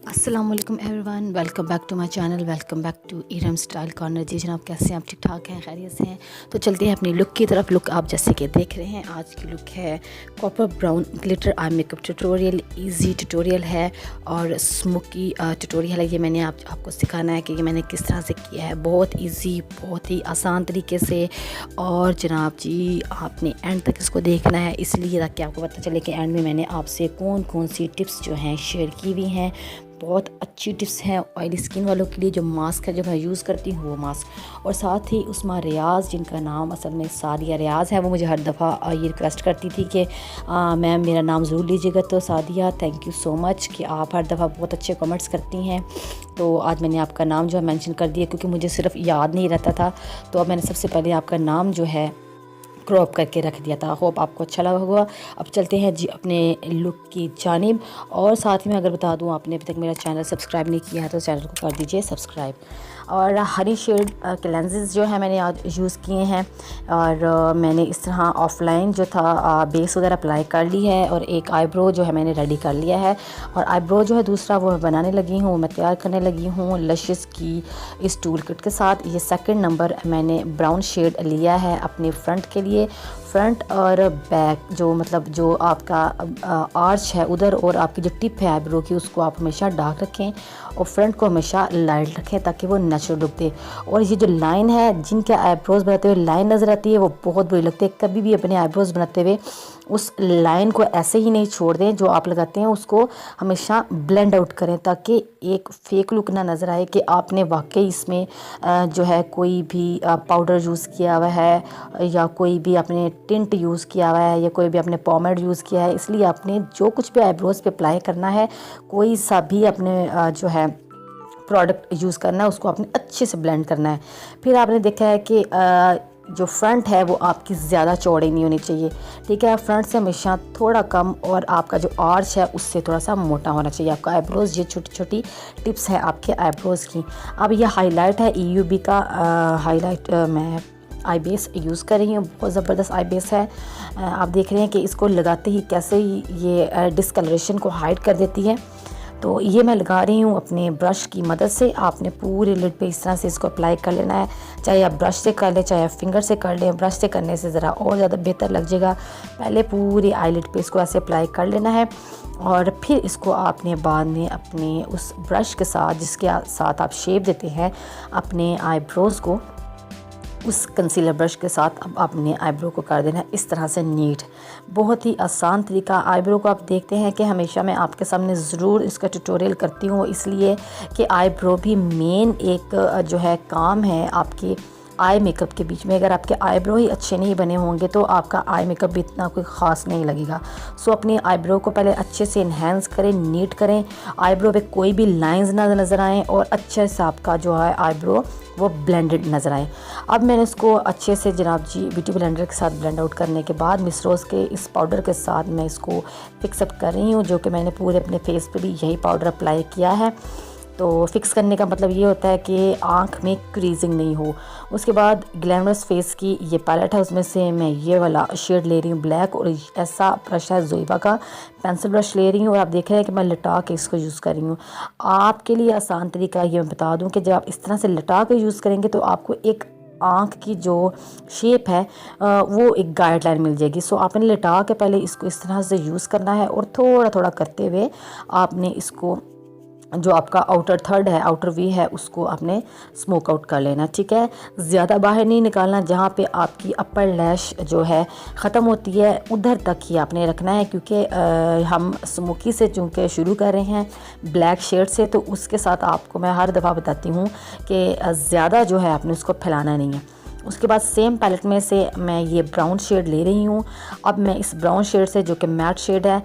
अस्सलामुअलैकुम everyone, welcome back to my channel, welcome back to Iram style corner. जी जनाब, कैसे हैं आप? ठीक ठाक हैं, खैरियत से हैं? तो चलते हैं अपनी लुक की तरफ। लुक आप जैसे कि देख रहे हैं, आज की लुक है copper brown glitter eye makeup tutorial. Easy tutorial है और स्मोकी ट्यूटोरियल है। ये मैंने आपको सिखाना है कि ये मैंने किस तरह से किया है, बहुत ईजी, बहुत ही आसान तरीके से। और जनाब जी, आपने एंड तक इसको देखना है, इसलिए ताकि आपको पता चले कि एंड में मैंने आपसे कौन कौन सी टिप्स जो हैं शेयर की हुई हैं। बहुत अच्छी टिप्स हैं ऑयली स्किन वालों के लिए। जो मास्क है जो मैं यूज़ करती हूँ वो मास्क, और साथ ही उस्मा रियाज़, जिनका नाम असल में सादिया रियाज़ है, वो मुझे हर दफ़ा ये रिक्वेस्ट करती थी कि मैम मेरा नाम ज़रूर लीजिएगा। तो Sadia, thank you so much कि आप हर दफ़ा बहुत अच्छे कमेंट्स करती हैं। तो आज मैंने आपका नाम जो है मेंशन कर दिया, क्योंकि मुझे सिर्फ याद नहीं रहता था। तो अब मैंने सबसे पहले आपका नाम जो है क्रॉप करके रख दिया था। होप आपको अच्छा लगा होगा। अब चलते हैं जी अपने लुक की जानिब। और साथ में अगर बता दूं, आपने अभी तक मेरा चैनल सब्सक्राइब नहीं किया है तो चैनल को कर दीजिए सब्सक्राइब। और हनी शेड के लेंसेज जो है मैंने आज यूज़ किए हैं, और मैंने इस तरह ऑफलाइन जो था बेस वगैरह अप्लाई कर ली है, और एक आईब्रो जो है मैंने रेडी कर लिया है। और आईब्रो जो है दूसरा वो मैं बनाने लगी हूँ, मैं तैयार करने लगी हूँ लशेस की इस टूल किट के साथ। ये सेकंड नंबर मैंने ब्राउन शेड लिया है अपने फ्रंट के लिए। फ्रंट और बैक जो मतलब जो आपका आर्च है उधर, और आपकी जो टिप है आईब्रो की, उसको आप हमेशा डार्क रखें और फ्रंट को हमेशा लाइट रखें ताकि वो नेचुरल लुक दे। और ये जो लाइन है, जिनके आईब्रोज़ बनाते हुए लाइन नज़र आती है, वो बहुत बुरी लगती है। कभी भी अपने आईब्रोज़ बनाते हुए उस लाइन को ऐसे ही नहीं छोड़ दें जो आप लगाते हैं, उसको हमेशा ब्लेंड आउट करें ताकि एक फेक लुक ना नज़र आए कि आपने वाकई इसमें जो है कोई भी पाउडर यूज़ किया हुआ है, या कोई भी आपने टिंट यूज़ किया हुआ है, या कोई भी आपने पोमेड यूज़ किया है। इसलिए आपने जो कुछ भी आईब्रोज़ पे अप्लाई करना है, कोई सा भी अपने जो है प्रोडक्ट यूज़ करना है, उसको आपने अच्छे से ब्लेंड करना है। फिर आपने देखा है कि जो फ्रंट है वो आपकी ज़्यादा चौड़ी नहीं होनी चाहिए, ठीक है। फ्रंट से हमेशा थोड़ा कम, और आपका जो आर्च है उससे थोड़ा सा मोटा होना चाहिए आपका आईब्रोज़। ये छोटी छोटी टिप्स है आपके आईब्रोज़ की। अब ये हाईलाइट है EUB का हाईलाइट, मैं आई बेस यूज़ कर रही हूँ। बहुत ज़बरदस्त आई बेस है। आप देख रहे हैं कि इसको लगाते ही कैसे ये डिस्कलरेशन को हाइड कर देती है। तो ये मैं लगा रही हूँ अपने ब्रश की मदद से। आपने पूरे लिड पे इस तरह से इसको अप्लाई कर लेना है, चाहे आप ब्रश से कर लें चाहे आप फिंगर से कर लें। ब्रश से करने से ज़रा और ज़्यादा बेहतर लग जाएगा। पहले पूरी आईलिड पे इसको ऐसे अप्लाई कर लेना है, और फिर इसको आपने बाद में अपने उस ब्रश के साथ, जिसके साथ आप शेप देते हैं अपने आईब्रोज़ को, उस कंसीलर ब्रश के साथ अब अपने आईब्रो को कर देना है इस तरह से नीट। बहुत ही आसान तरीका। आईब्रो को आप देखते हैं कि हमेशा मैं आपके सामने ज़रूर इसका ट्यूटोरियल करती हूँ, इसलिए कि आईब्रो भी मेन एक जो है काम है आपके आई मेकअप के बीच में। अगर आपके आईब्रो ही अच्छे नहीं बने होंगे तो आपका आई मेकअप भी इतना कोई ख़ास नहीं लगेगा। सो अपनी आईब्रो को पहले अच्छे से इन्हेंस करें, नीट करें, आईब्रो पे कोई भी लाइंस ना नज़र आएँ, और अच्छे से आपका जो है आईब्रो वो ब्लेंडेड नज़र आए। अब मैंने इसको अच्छे से जनाब जी ब्यूटी ब्लेंडर के साथ ब्लेंड आउट करने के बाद मिसरोज़ के इस पाउडर के साथ मैं इसको फिक्सअप कर रही हूँ, जो कि मैंने पूरे अपने फेस पे भी यही पाउडर अप्लाई किया है। तो फिक्स करने का मतलब ये होता है कि आँख में क्रीजिंग नहीं हो। उसके बाद ग्लैमरस फेस की ये पैलेट है, उसमें से मैं ये वाला शेड ले रही हूँ ब्लैक, और ऐसा ब्रश है ZOEVA का पेंसिल ब्रश ले रही हूँ। और आप देख रहे हैं कि मैं लटा के इसको यूज़ कर रही हूँ। आपके लिए आसान तरीका ये मैं बता दूँ कि जब आप इस तरह से लटा के यूज़ करेंगे तो आपको एक आँख की जो शेप है वो एक गाइडलाइन मिल जाएगी। सो आपने लटा के पहले इसको इस तरह से यूज़ करना है, और थोड़ा थोड़ा करते हुए आपने इसको जो आपका आउटर थर्ड है, आउटर वी है, उसको आपने स्मोक आउट कर लेना, ठीक है। ज़्यादा बाहर नहीं निकालना। जहाँ पे आपकी अपर लैश जो है ख़त्म होती है उधर तक ही आपने रखना है, क्योंकि हम स्मोकी से चूँकि शुरू कर रहे हैं ब्लैक शेड से, तो उसके साथ आपको मैं हर दफ़ा बताती हूँ कि ज़्यादा जो है आपने उसको फैलाना नहीं है। उसके बाद सेम पैलेट में से मैं ये ब्राउन शेड ले रही हूँ। अब मैं इस ब्राउन शेड से, जो कि मैट शेड है,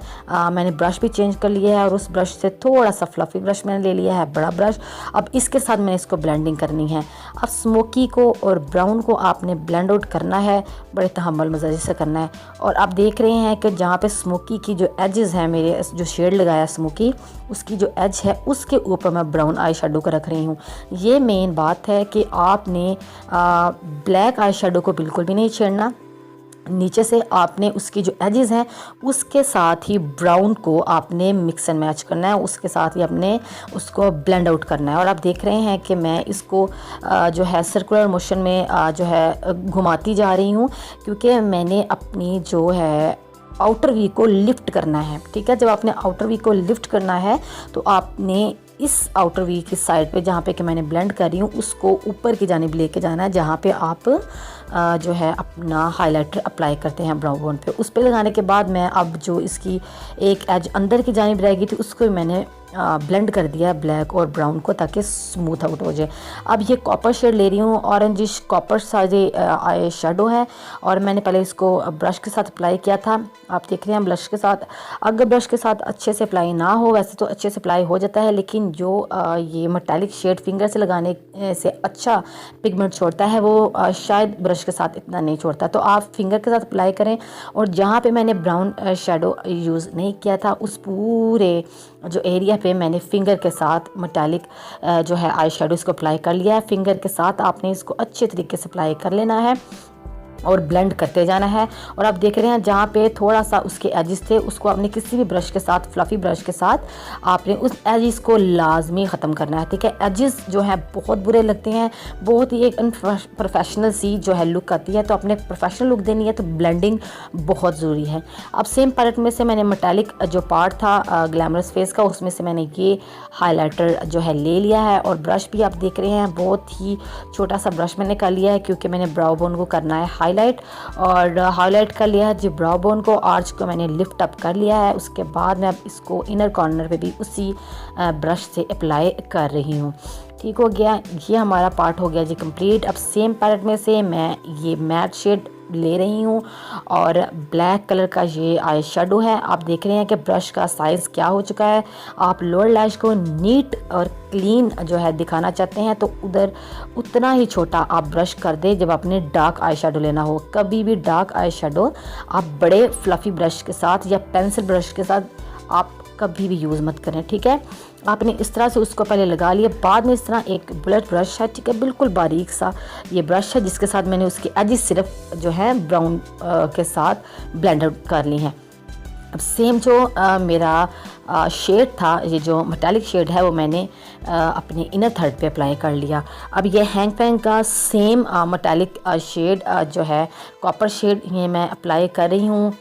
मैंने ब्रश भी चेंज कर लिया है, और उस ब्रश से थोड़ा सा फ्लफ़ी ब्रश मैंने ले लिया है, बड़ा ब्रश। अब इसके साथ मैंने इसको ब्लेंडिंग करनी है। अब स्मोकी को और ब्राउन को आपने ब्लेंड आउट करना है, बड़े तहम्मुल मज़ाजी से करना है। और आप देख रहे हैं कि जहाँ पे स्मोकी की जो एजेस हैं, मेरे जो शेड लगाया स्मोकी, उसकी जो एज है उसके ऊपर मैं ब्राउन आई शेडो को रख रही हूँ। ये मेन बात है कि आपने ब्लैक आई शेडो को बिल्कुल भी नहीं छेड़ना। नीचे से आपने उसकी जो एजेस हैं उसके साथ ही ब्राउन को आपने मिक्स एंड मैच करना है, उसके साथ ही आपने उसको ब्लेंड आउट करना है। और आप देख रहे हैं कि मैं इसको जो है सर्कुलर मोशन में जो है घुमाती जा रही हूँ, क्योंकि मैंने अपनी जो है आउटर वी को लिफ्ट करना है। ठीक है, जब आपने आउटर वी को लिफ्ट करना है तो आपने इस आउटर वी की साइड पे जहाँ पे कि मैंने ब्लेंड कर रही हूँ उसको ऊपर की जानिब लेके जाना है, जहाँ पे आप जो है अपना हाइलाइटर अप्लाई करते हैं ब्राउन बोन पे। उस पे लगाने के बाद मैं अब जो इसकी एक एज अंदर की जानिब रहेगी थी उसको मैंने ब्लेंड कर दिया ब्लैक और ब्राउन को, ताकि स्मूथ आउट हो जाए। अब ये कॉपर शेड ले रही हूँ, ऑरेंजिश कॉपर सा ये आई शेडो है, और मैंने पहले इसको ब्रश के साथ अप्लाई किया था। आप देख रहे हैं ब्रश के साथ, अगर ब्रश के साथ अच्छे से अप्लाई ना हो, वैसे तो अच्छे से अप्लाई हो जाता है, लेकिन जो ये मेटालिक शेड फिंगर से लगाने से अच्छा पिगमेंट छोड़ता है वो शायद ब्रश के साथ इतना नहीं छोड़ता। तो आप फिंगर के साथ अप्लाई करें, और जहाँ पे मैंने ब्राउन शेडो यूज़ नहीं किया था उस पूरे जो एरिया पे मैंने फिंगर के साथ मेटालिक जो है आई शेडो इसको अप्लाई कर लिया है। फिंगर के साथ आपने इसको अच्छे तरीके से अप्लाई कर लेना है और ब्लेंड करते जाना है। और आप देख रहे हैं जहाँ पे थोड़ा सा उसके एजेस थे उसको आपने किसी भी ब्रश के साथ, फ्लफ़ी ब्रश के साथ आपने उस एजेस को लाजमी ख़त्म करना है। ठीक है, एजेस जो है बहुत बुरे लगते हैं, बहुत ही एक प्रोफेशनल सी जो है लुक आती है, तो अपने प्रोफेशनल लुक देनी है तो ब्लेंडिंग बहुत ज़रूरी है। अब सेम पैलेट में से मैंने मेटालिक जो पार्ट था ग्लैमरस फेस का, उसमें से मैंने ये हाईलाइटर जो है ले लिया है, और ब्रश भी आप देख रहे हैं बहुत ही छोटा सा ब्रश मैंने कर लिया है, क्योंकि मैंने ब्राउ बोन को करना है हाईलाइट, और हाईलाइट कर लिया है जी ब्राउ बोन को, आर्च को मैंने लिफ्ट अप कर लिया है। उसके बाद मैं अब इसको इनर कॉर्नर पे भी उसी ब्रश से अप्लाई कर रही हूँ। ठीक हो गया, ये हमारा पार्ट हो गया जी कंप्लीट। अब सेम पैलेट में से मैं ये मैट शेड ले रही हूँ और ब्लैक कलर का ये आई शेडो है। आप देख रहे हैं कि ब्रश का साइज़ क्या हो चुका है। आप लोअर लैश को नीट और क्लीन जो है दिखाना चाहते हैं तो उधर उतना ही छोटा आप ब्रश कर दें जब आपने डार्क आई शेडो लेना हो। कभी भी डार्क आई शेडो आप बड़े फ्लफ़ी ब्रश के साथ या पेंसिल ब्रश के साथ आप कभी भी यूज़ मत करें। ठीक है, आपने इस तरह से उसको पहले लगा लिया, बाद में इस तरह एक बुलेट ब्रश है, ठीक है, बिल्कुल बारीक सा ये ब्रश है जिसके साथ मैंने उसकी एजेस सिर्फ जो है ब्राउन के साथ ब्लेंड आउट कर ली हैं। अब सेम जो मेरा शेड था, ये जो मेटालिक शेड है वो मैंने अपने इनर थर्ड पे अप्लाई कर लिया। अब ये हैंग पेंग का सेम मेटालिक शेड जो है कॉपर शेड, ये मैं अप्लाई कर रही हूँ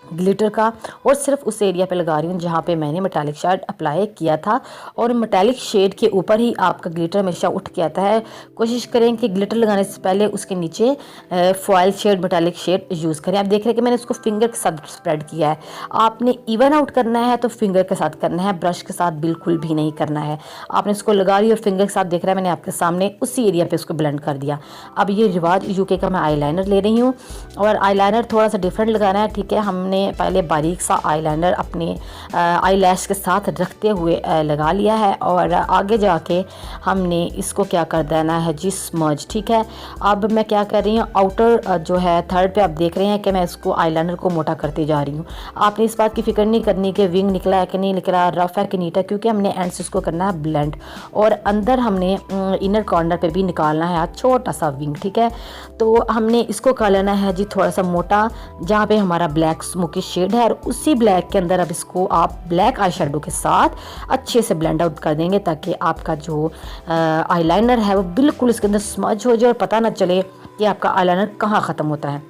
ग्लिटर का, और सिर्फ उस एरिया पे लगा रही हूँ जहाँ पे मैंने मेटालिक शेड अप्लाई किया था। और मेटालिक शेड के ऊपर ही आपका ग्लिटर हमेशा उठ के आता है। कोशिश करें कि ग्लिटर लगाने से पहले उसके नीचे foil shade metallic shade use करें। आप देख रहे हैं कि मैंने उसको फिंगर के साथ स्प्रेड किया है। आपने इवन आउट करना है तो फिंगर के साथ करना है, ब्रश के साथ बिल्कुल भी नहीं करना है। आपने इसको लगा लिया और फिंगर के साथ देख रहा है मैंने आपके सामने उसी एरिया पर उसको ब्लेंड कर दिया। अब ये रिवाज यूके का मैं आईलाइनर ले रही हूँ, और आईलाइनर थोड़ा सा डिफरेंट लगाना है। ठीक है, हमने पहले बारीक सा आईलाइनर अपने आई लैश के साथ रखते हुए लगा लिया है, और आगे जाके हमने इसको क्या कर देना है जी स्मज। ठीक है, अब मैं क्या कर रही हूँ, आउटर जो है थर्ड पे आप देख रहे हैं कि मैं इसको आईलाइनर को मोटा करती जा रही हूँ। आपने इस बात की फिक्र नहीं करनी कि विंग निकला है कि नहीं निकला, रफ है कि नीट है, क्योंकि हमने एंड से इसको करना है ब्लेंड, और अंदर हमने इनर कॉर्नर पे भी निकालना है छोटा सा विंग। ठीक है, तो हमने इसको कर लेना है जी थोड़ा सा मोटा, जहाँ पे हमारा ब्लैक स्मोकी शेड है, और उसी ब्लैक के अंदर अब इसको आप ब्लैक आई शेडो के साथ अच्छे से ब्लेंड आउट कर देंगे, ताकि आपका जो आईलाइनर है वो बिल्कुल इसके अंदर स्मज हो जाए और पता ना चले कि आपका आईलाइनर कहाँ ख़त्म होता है।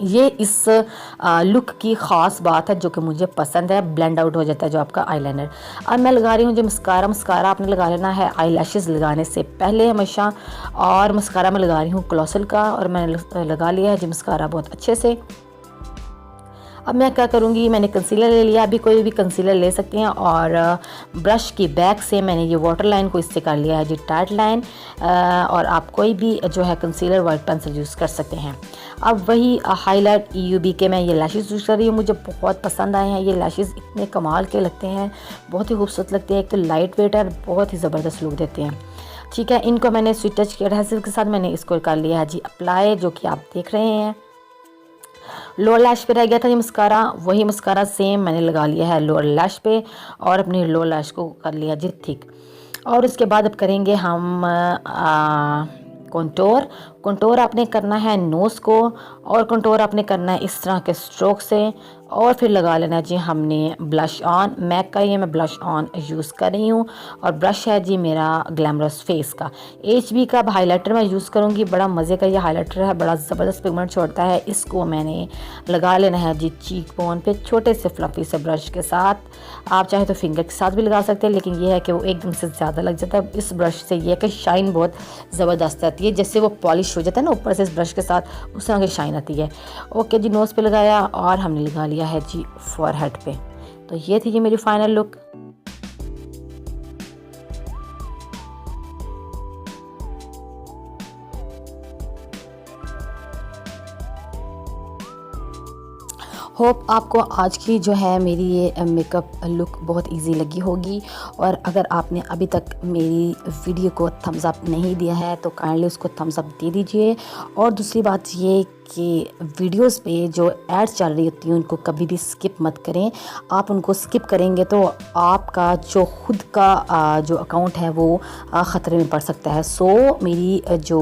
ये इस लुक की ख़ास बात है जो कि मुझे पसंद है, ब्लेंड आउट हो जाता है जो आपका आईलाइनर। अब मैं लगा रही हूँ जो मस्कारा। मस्कारा आपने लगा लेना है आई लैशेज़ लगाने से पहले हमेशा, और मस्कारा मैं लगा रही हूँ क्लोसल का, और मैंने लगा लिया है जी मस्कारा बहुत अच्छे से। अब मैं क्या करूँगी, मैंने कंसीलर ले लिया, अभी कोई भी कंसीलर ले सकते हैं, और ब्रश की बैक से मैंने ये वाटर लाइन को इससे कर लिया है जी टाइट लाइन, और आप कोई भी जो है कंसीलर वाइट पेंसिल यूज़ कर सकते हैं। अब वही हाईलाइट EUB के मैं ये लैशेज़ यूज़ कर रही हूँ, मुझे बहुत पसंद आए हैं ये लैशेज़, इतने कमाल के लगते हैं, बहुत ही खूबसूरत लगते हैं, एक तो लाइट वेट है, बहुत ही ज़बरदस्त लुक देते हैं। ठीक है, इनको मैंने स्वीट टच के एडहेसिव के साथ मैंने इसको कर लिया है जी अप्लाई, जो कि आप देख रहे हैं। लोअर लैश पे रह गया था ये मस्कारा, वही मस्कारा सेम मैंने लगा लिया है लोअर लैश पे, और अपनी लोअर लैश को कर लिया जी थिक। और उसके बाद अब करेंगे हम कंटूर। कंटूर आपने करना है नोज़ को, और कंटूर आपने करना है इस तरह के स्ट्रोक से, और फिर लगा लेना जी हमने ब्लश ऑन। मैक का ये मैं ब्लश ऑन यूज़ कर रही हूँ, और ब्रश है जी मेरा ग्लैमरस फेस का। HB का हाइलाइटर मैं यूज़ करूँगी, बड़ा मज़े का ये हाइलाइटर है, बड़ा ज़बरदस्त पिगमेंट छोड़ता है। इसको मैंने लगा लेना है जी चीक बोन पे छोटे से फ्लफी से ब्रश के साथ। आप चाहे तो फिंगर के साथ भी लगा सकते हैं, लेकिन ये है कि वो एकदम से ज़्यादा लग जाता है। इस ब्रश से ये है कि शाइन बहुत ज़बरदस्त आती है, जैसे वो पॉलिश हो जाता है ना ऊपर से इस ब्रश के साथ, उस तरह की शाइन आती है। ओके जी, नोज़ पे लगाया और हमने लगा लिया है जी फॉरहेड पे। तो ये थी जी मेरी फाइनल लुक। होप आपको आज की जो है मेरी ये मेकअप लुक बहुत इजी लगी होगी, और अगर आपने अभी तक मेरी वीडियो को थम्स अप नहीं दिया है तो काइंडली उसको थम्स अप दे दीजिए। और दूसरी बात ये कि वीडियोस पे जो एड्स चल रही होती हैं उनको कभी भी स्किप मत करें। आप उनको स्किप करेंगे तो आपका जो खुद का जो अकाउंट है वो ख़तरे में पड़ सकता है। सो मेरी जो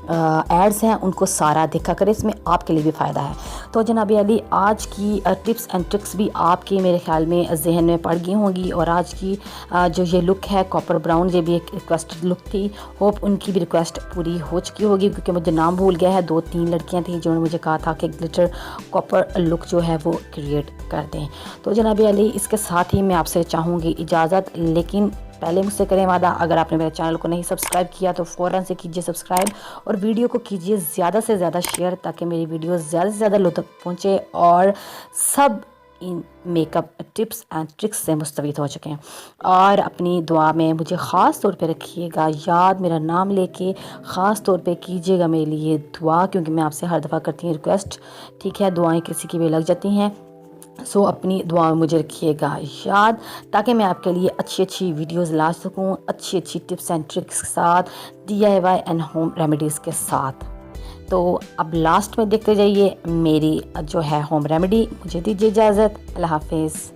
एड्स हैं उनको सारा देखा करें, इसमें आपके लिए भी फ़ायदा है। तो जनाब अली, आज की टिप्स एंड ट्रिक्स भी आपके मेरे ख्याल में जहन में पड़ गई होंगी, और आज की जो ये लुक है कॉपर ब्राउन, ये भी एक रिक्वेस्टेड लुक थी। होप उनकी भी रिक्वेस्ट पूरी हो चुकी होगी, क्योंकि मुझे नाम भूल गया है। 2-3 लड़कियां थी जिन्होंने मुझे कहा था कि ग्लिटर कॉपर लुक जो है वो क्रिएट कर दें। तो जनाब अली, इसके साथ ही मैं आपसे चाहूँगी इजाज़त, लेकिन पहले मुझसे करें वादा, अगर आपने मेरे चैनल को नहीं सब्सक्राइब किया तो फ़ौरन से कीजिए सब्सक्राइब, और वीडियो को कीजिए ज़्यादा से ज़्यादा शेयर, ताकि मेरी वीडियो ज़्यादा से ज़्यादा लोगों तक पहुँचे और सब in makeup tips and tricks से मुस्तफ़ीद हो चुके हैं। और अपनी दुआ में मुझे ख़ास तौर पे रखिएगा याद, मेरा नाम लेके ख़ास तौर पे कीजिएगा मेरे लिए दुआ, क्योंकि मैं आपसे हर दफ़ा करती हूँ रिक्वेस्ट, ठीक है, दुआएं किसी की भी लग जाती हैं। सो अपनी दुआ में मुझे रखिएगा याद, ताकि मैं आपके लिए अच्छी अच्छी वीडियोस ला सकूं, अच्छी अच्छी टिप्स एंड ट्रिक्स के साथ, DIY एंड होम रेमेडीज़ के साथ। तो अब लास्ट में देखते जाइए मेरी जो है होम रेमेडी। मुझे दीजिए इजाज़त, अल्लाह हाफिज़।